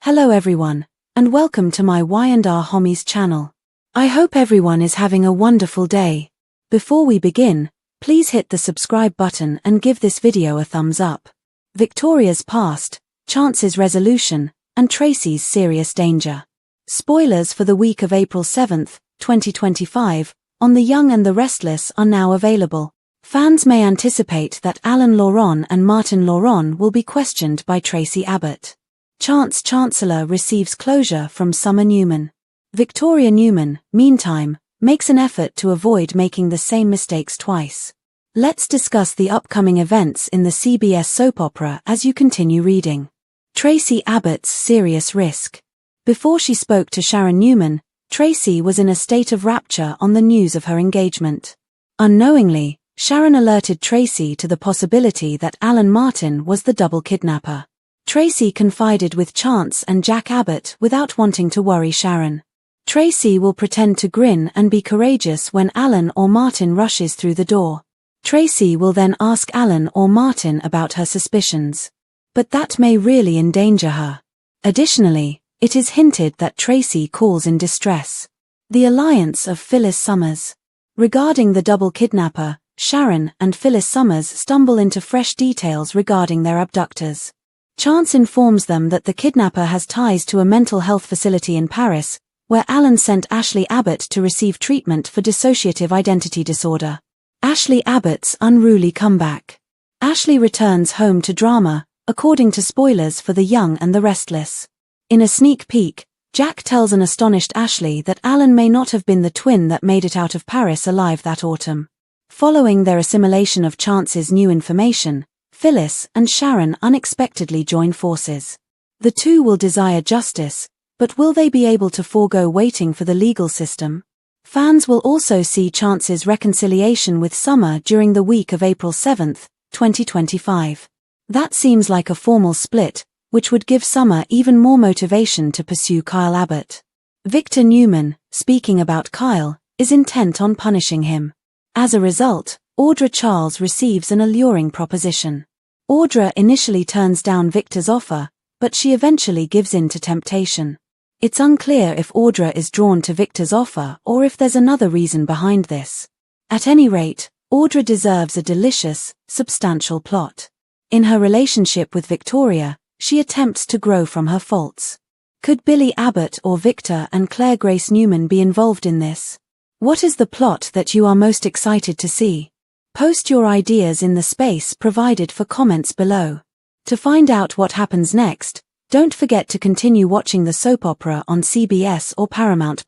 Hello everyone, and welcome to my Y&R Homies channel. I hope everyone is having a wonderful day. Before we begin, please hit the subscribe button and give this video a thumbs up. Victoria's past, Chance's resolution, and Traci's serious danger. Spoilers for the week of April 7, 2025, on The Young and the Restless are now available. Fans may anticipate that Alan Laurent and Martin Laurent will be questioned by Traci Abbott. Chancellor receives closure from Summer Newman. Victoria Newman, meantime, makes an effort to avoid making the same mistakes twice. Let's discuss the upcoming events in the CBS soap opera as you continue reading. Traci Abbott's serious risk. Before she spoke to Sharon Newman, Traci was in a state of rapture on the news of her engagement. Unknowingly, Sharon alerted Traci to the possibility that Alan Martin was the double kidnapper. Traci confided with Chance and Jack Abbott without wanting to worry Sharon. Traci will pretend to grin and be courageous when Alan or Martin rushes through the door. Traci will then ask Alan or Martin about her suspicions. But that may really endanger her. Additionally, it is hinted that Traci calls in distress. The alliance of Phyllis Summers. Regarding the double kidnapper, Sharon and Phyllis Summers stumble into fresh details regarding their abductors. Chance informs them that the kidnapper has ties to a mental health facility in Paris, where Alan sent Ashley Abbott to receive treatment for dissociative identity disorder. Ashley Abbott's unruly comeback. Ashley returns home to drama, according to spoilers for The Young and the Restless. In a sneak peek, Jack tells an astonished Ashley that Alan may not have been the twin that made it out of Paris alive that autumn. Following their assimilation of Chance's new information, Phyllis and Sharon unexpectedly join forces. The two will desire justice, but will they be able to forego waiting for the legal system? Fans will also see Chance's reconciliation with Summer during the week of April 7, 2025. That seems like a formal split, which would give Summer even more motivation to pursue Kyle Abbott. Victor Newman, speaking about Kyle, is intent on punishing him. As a result, Audra Charles receives an alluring proposition. Audra initially turns down Victor's offer, but she eventually gives in to temptation. It's unclear if Audra is drawn to Victor's offer or if there's another reason behind this. At any rate, Audra deserves a delicious, substantial plot. In her relationship with Victoria, she attempts to grow from her faults. Could Billy Abbott or Victor and Claire Grace Newman be involved in this? What is the plot that you are most excited to see? Post your ideas in the space provided for comments below. To find out what happens next, don't forget to continue watching the soap opera on CBS or Paramount+.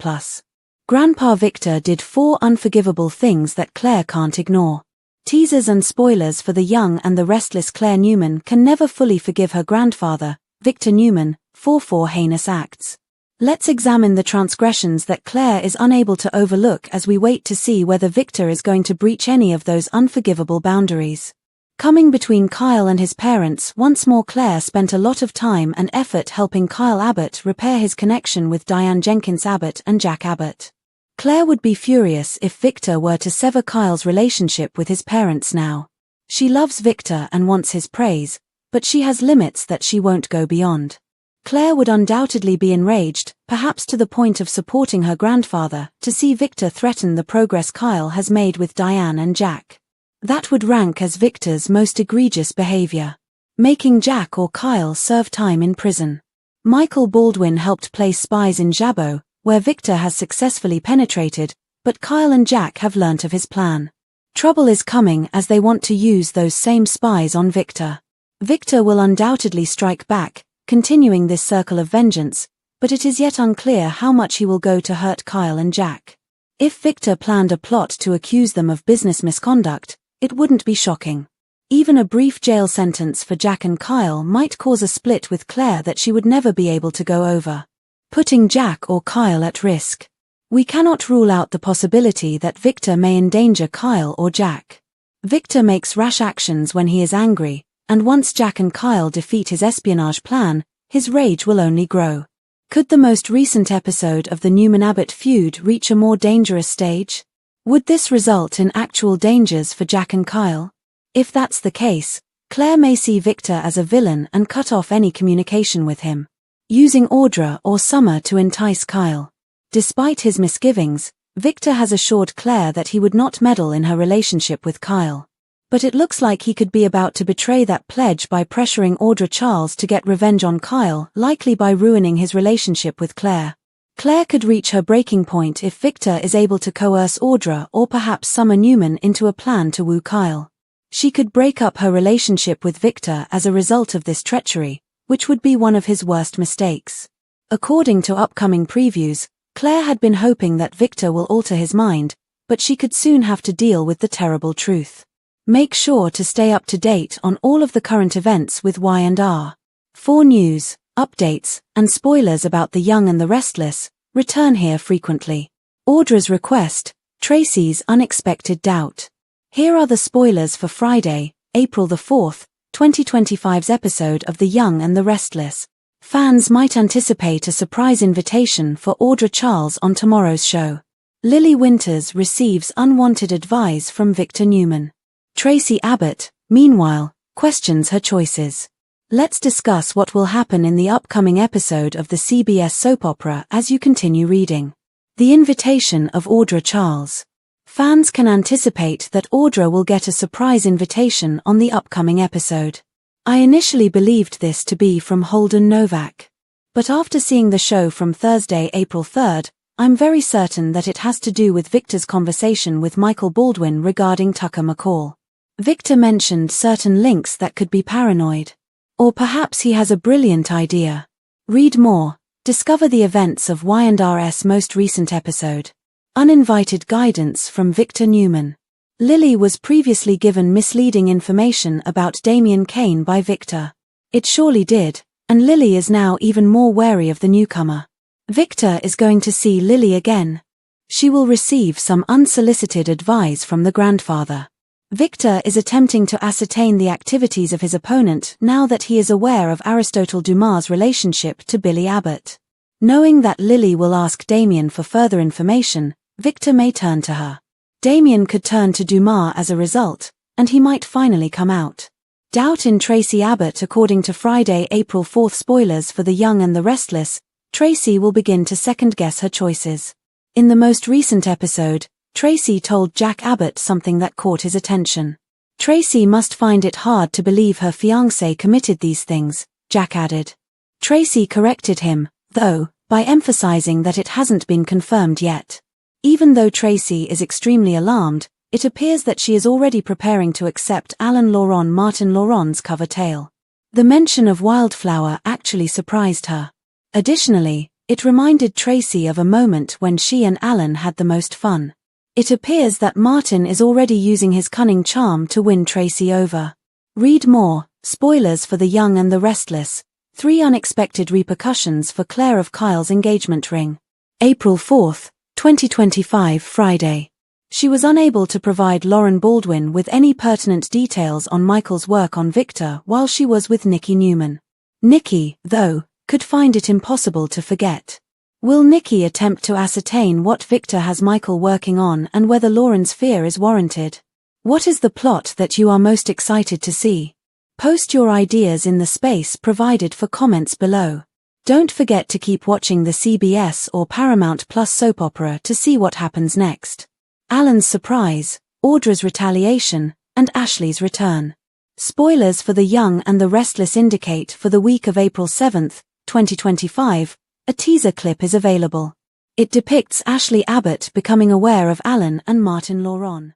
Grandpa Victor did 4 unforgivable things that Claire can't ignore. Teasers and spoilers for The Young and the Restless. Claire Newman can never fully forgive her grandfather, Victor Newman, for 4 heinous acts. Let's examine the transgressions that Claire is unable to overlook as we wait to see whether Victor is going to breach any of those unforgivable boundaries. Coming between Kyle and his parents, once more Claire spent a lot of time and effort helping Kyle Abbott repair his connection with Diane Jenkins Abbott and Jack Abbott. Claire would be furious if Victor were to sever Kyle's relationship with his parents now. She loves Victor and wants his praise, but she has limits that she won't go beyond. Claire would undoubtedly be enraged, perhaps to the point of supporting her grandfather, to see Victor threaten the progress Kyle has made with Diane and Jack. That would rank as Victor's most egregious behavior. Making Jack or Kyle serve time in prison. Michael Baldwin helped place spies in Jabot, where Victor has successfully penetrated, but Kyle and Jack have learnt of his plan. Trouble is coming as they want to use those same spies on Victor. Victor will undoubtedly strike back, continuing this circle of vengeance, but it is yet unclear how much he will go to hurt Kyle and Jack. If Victor planned a plot to accuse them of business misconduct, it wouldn't be shocking. Even a brief jail sentence for Jack and Kyle might cause a split with Claire that she would never be able to go over, putting Jack or Kyle at risk. We cannot rule out the possibility that Victor may endanger Kyle or Jack. Victor makes rash actions when he is angry, and once Jack and Kyle defeat his espionage plan, his rage will only grow. Could the most recent episode of the Newman-Abbott feud reach a more dangerous stage? Would this result in actual dangers for Jack and Kyle? If that's the case, Claire may see Victor as a villain and cut off any communication with him. using Audra or Summer to entice Kyle. Despite his misgivings, Victor has assured Claire that he would not meddle in her relationship with Kyle. But it looks like he could be about to betray that pledge by pressuring Audra Charles to get revenge on Kyle, likely by ruining his relationship with Claire. Claire could reach her breaking point if Victor is able to coerce Audra or perhaps Summer Newman into a plan to woo Kyle. She could break up her relationship with Victor as a result of this treachery, which would be one of his worst mistakes. According to upcoming previews, Claire had been hoping that Victor will alter his mind, but she could soon have to deal with the terrible truth. Make sure to stay up to date on all of the current events with Y&R. For news, updates, and spoilers about The Young and the Restless, return here frequently. Audra's request, Traci's unexpected doubt. Here are the spoilers for Friday, April the 4th, 2025's episode of The Young and the Restless. Fans might anticipate a surprise invitation for Audra Charles on tomorrow's show. Lily Winters receives unwanted advice from Victor Newman. Traci Abbott, meanwhile, questions her choices. Let's discuss what will happen in the upcoming episode of the CBS soap opera as you continue reading. The invitation of Audra Charles. Fans can anticipate that Audra will get a surprise invitation on the upcoming episode. I initially believed this to be from Holden Novak. But after seeing the show from Thursday, April 3rd, I'm very certain that it has to do with Victor's conversation with Michael Baldwin regarding Tucker McCall. Victor mentioned certain links that could be paranoid. Or perhaps he has a brilliant idea. Read more. Discover the events of Y&R's most recent episode. Uninvited guidance from Victor Newman. Lily was previously given misleading information about Damien Kane by Victor. It surely did, and Lily is now even more wary of the newcomer. Victor is going to see Lily again. She will receive some unsolicited advice from the grandfather. Victor is attempting to ascertain the activities of his opponent now that he is aware of Aristotle Dumas' relationship to Billy Abbott. Knowing that Lily will ask Damien for further information, Victor may turn to her. Damien could turn to Dumas as a result, and he might finally come out. Doubt in Traci Abbott. According to Friday, April 4th spoilers for The Young and the Restless, Traci will begin to second-guess her choices. In the most recent episode, Traci told Jack Abbott something that caught his attention. Traci must find it hard to believe her fiancé committed these things, Jack added. Traci corrected him, though, by emphasizing that it hasn't been confirmed yet. Even though Traci is extremely alarmed, it appears that she is already preparing to accept Martin Laurent's cover tale. The mention of Wildflower actually surprised her. Additionally, it reminded Traci of a moment when she and Alan had the most fun. It appears that Martin is already using his cunning charm to win Traci over. Read more. Spoilers for The Young and the Restless. 3 unexpected repercussions for Claire of Kyle's engagement ring. April 4th, 2025 Friday. She was unable to provide Lauren Baldwin with any pertinent details on Michael's work on Victor while she was with Nikki Newman. Nikki, though, could find it impossible to forget. Will Nikki attempt to ascertain what Victor has Michael working on and whether Lauren's fear is warranted? What is the plot that you are most excited to see? Post your ideas in the space provided for comments below. Don't forget to keep watching the CBS or Paramount Plus soap opera to see what happens next. Alan's surprise, Audra's retaliation, and Ashley's return. Spoilers for The Young and the Restless indicate for the week of April 7th, 2025, a teaser clip is available. It depicts Ashley Abbott becoming aware of Alan and Martin Laurent.